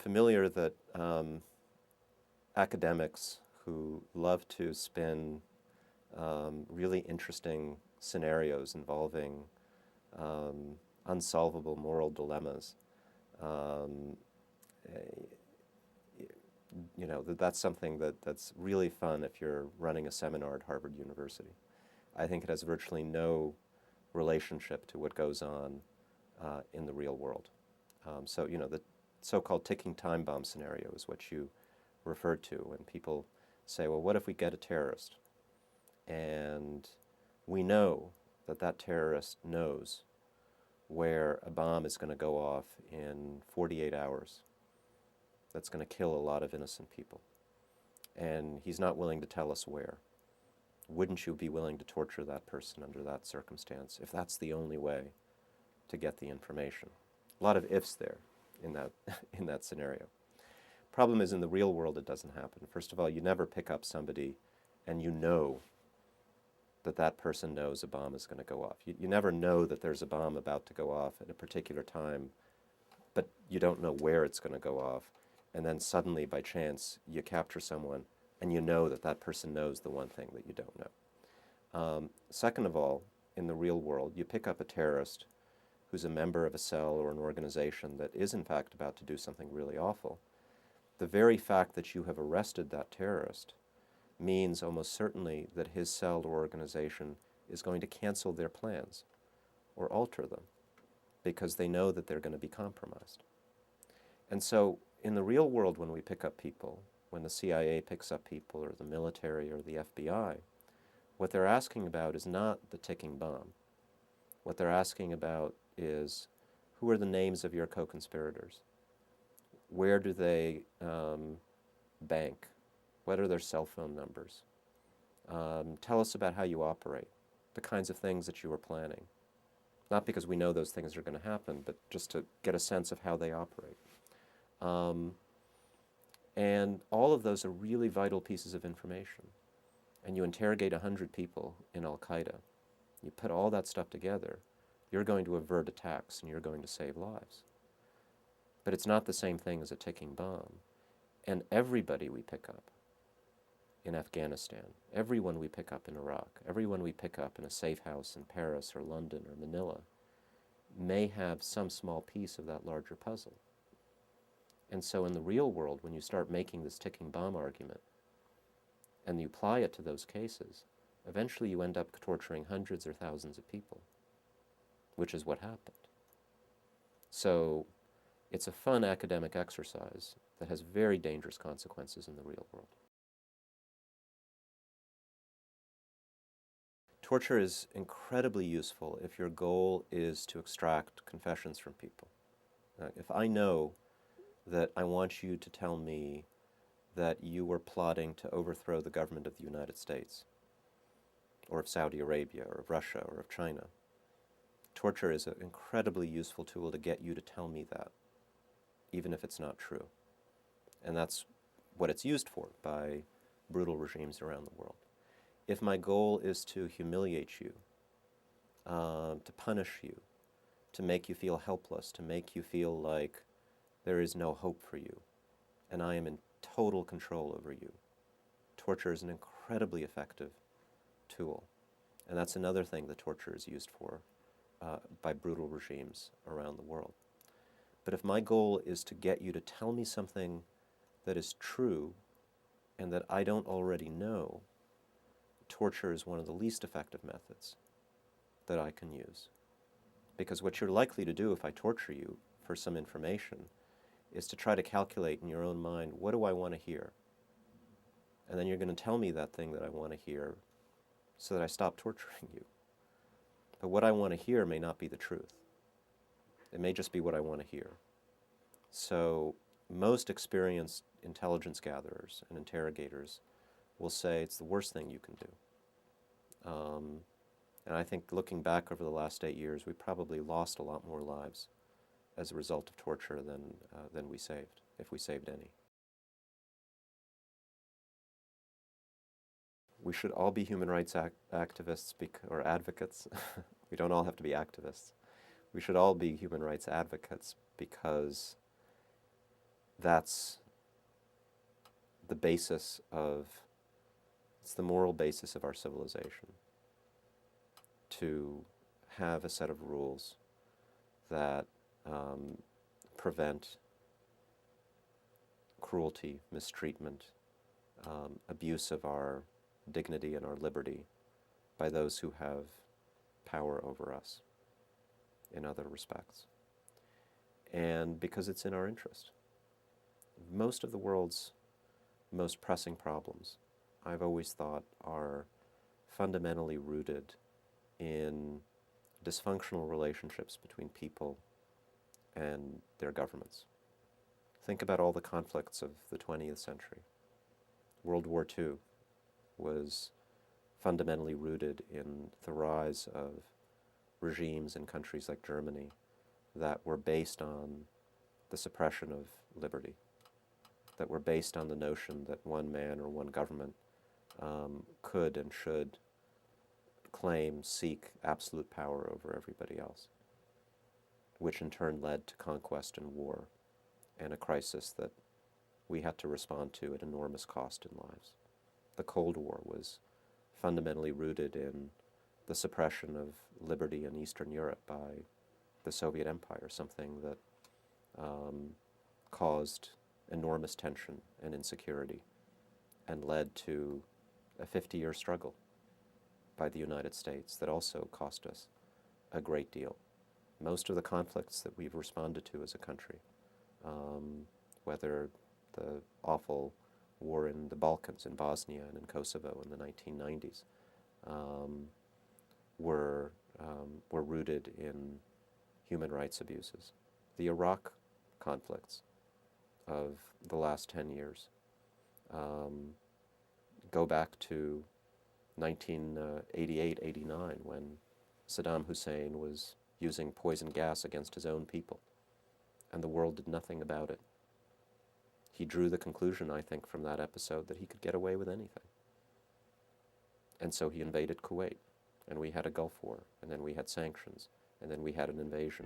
familiar that academics who love to spin really interesting scenarios involving unsolvable moral dilemmas, um, that's something that's really fun if you're running a seminar at Harvard University. I think it has virtually no relationship to what goes on in the real world. So, the so-called ticking time bomb scenario is what you referred to when people say, well, what if we get a terrorist and we know that that terrorist knows where a bomb is going to go off in 48 hours that's going to kill a lot of innocent people, and he's not willing to tell us where. Wouldn't you be willing to torture that person under that circumstance if that's the only way to get the information? A lot of ifs there in that, in that scenario. Problem is, in the real world, it doesn't happen. First of all, you never pick up somebody and you know that that person knows a bomb is going to go off. You never know that there's a bomb about to go off at a particular time, but you don't know where it's going to go off. And then suddenly, by chance, you capture someone and you know that that person knows the one thing that you don't know. Second of all, in the real world, you pick up a terrorist who's a member of a cell or an organization that is in fact about to do something really awful. The very fact that you have arrested that terrorist means almost certainly that his cell or organization is going to cancel their plans or alter them because they know that they're going to be compromised. And so in the real world, when we pick up people, when the CIA picks up people or the military or the FBI, what they're asking about is not the ticking bomb. What they're asking about is, who are the names of your co-conspirators? Where do they bank? What are their cell phone numbers? Tell us about how you operate, the kinds of things that you were planning. Not because we know those things are going to happen, but just to get a sense of how they operate. And all of those are really vital pieces of information. And you interrogate 100 people in Al-Qaeda. You put all that stuff together, you're going to avert attacks and you're going to save lives. But it's not the same thing as a ticking bomb. And everybody we pick up in Afghanistan, everyone we pick up in Iraq, everyone we pick up in a safe house in Paris or London or Manila may have some small piece of that larger puzzle. And so in the real world, when you start making this ticking bomb argument and you apply it to those cases, eventually you end up torturing hundreds or thousands of people, which is what happened. So it's a fun academic exercise that has very dangerous consequences in the real world. Torture is incredibly useful if your goal is to extract confessions from people. If I know that I want you to tell me that you were plotting to overthrow the government of the United States, or of Saudi Arabia, or of Russia, or of China, torture is an incredibly useful tool to get you to tell me that, even if it's not true. And that's what it's used for by brutal regimes around the world. If my goal is to humiliate you, to punish you, to make you feel helpless, to make you feel like there is no hope for you, and I am in total control over you, torture is an incredibly effective tool. And that's another thing that torture is used for by brutal regimes around the world. But if my goal is to get you to tell me something that is true and that I don't already know, torture is one of the least effective methods that I can use. Because what you're likely to do if I torture you for some information is to try to calculate in your own mind, what do I want to hear? And then you're going to tell me that thing that I want to hear so that I stop torturing you. But what I want to hear may not be the truth. It may just be what I want to hear. So most experienced intelligence gatherers and interrogators will say it's the worst thing you can do. And I think looking back over the last 8 years, we probably lost a lot more lives as a result of torture than we saved, if we saved any. We should all be human rights activists or advocates. We don't all have to be activists. We should all be human rights advocates because that's the basis of, it's the moral basis of our civilization, to have a set of rules that prevent cruelty, mistreatment, abuse of our dignity and our liberty by those who have power over us in other respects. And because it's in our interest. Most of the world's most pressing problems, I've always thought, are fundamentally rooted in dysfunctional relationships between people and their governments. Think about all the conflicts of the 20th century. World War II was fundamentally rooted in the rise of regimes in countries like Germany that were based on the suppression of liberty, that were based on the notion that one man or one government could and should claim, seek absolute power over everybody else, which in turn led to conquest and war and a crisis that we had to respond to at enormous cost in lives. The Cold War was fundamentally rooted in the suppression of liberty in Eastern Europe by the Soviet Empire, something that caused enormous tension and insecurity and led to a 50-year struggle by the United States that also cost us a great deal. Most of the conflicts that we've responded to as a country, whether the awful war in the Balkans, in Bosnia and in Kosovo in the 1990s, were rooted in human rights abuses. The Iraq conflicts of the last 10 years go back to 1988-89 when Saddam Hussein was using poison gas against his own people, and the world did nothing about it. He drew the conclusion, I think, from that episode that he could get away with anything. And so he invaded Kuwait, and we had a Gulf War, and then we had sanctions, and then we had an invasion.